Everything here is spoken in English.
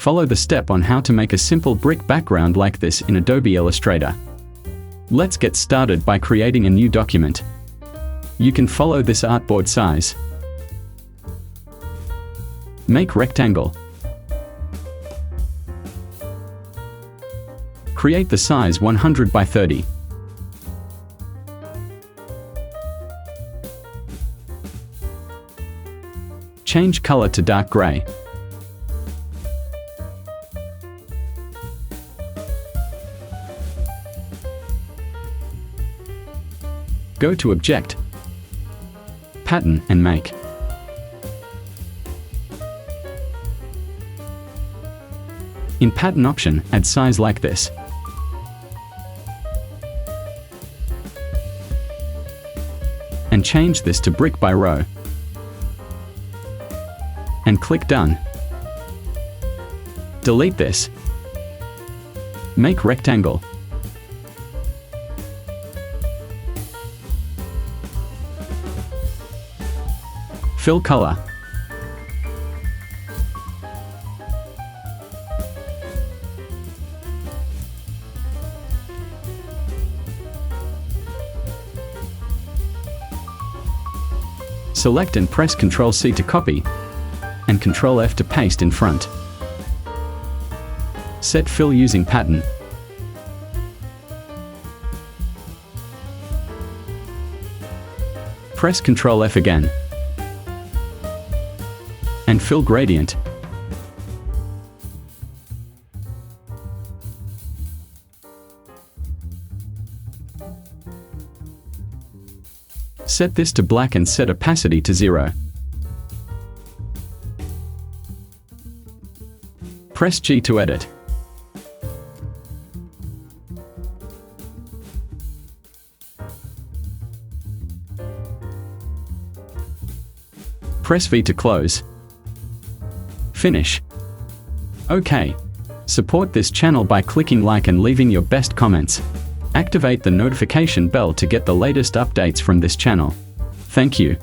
Follow the step on how to make a simple brick background like this in Adobe Illustrator. Let's get started by creating a new document. You can follow this artboard size. Make rectangle. Create the size 100 by 30. Change color to dark gray. Go to Object, Pattern and Make. In Pattern option, add size like this. And change this to brick by row. And click Done. Delete this. Make rectangle. Fill color. Select and press Ctrl+C to copy, and Ctrl+F to paste in front. Set fill using pattern. Press Ctrl+F again. And fill gradient. Set this to black and set opacity to 0. Press G to edit. Press V to close. Finish. OK. Support this channel by clicking like and leaving your best comments. Activate the notification bell to get the latest updates from this channel. Thank you.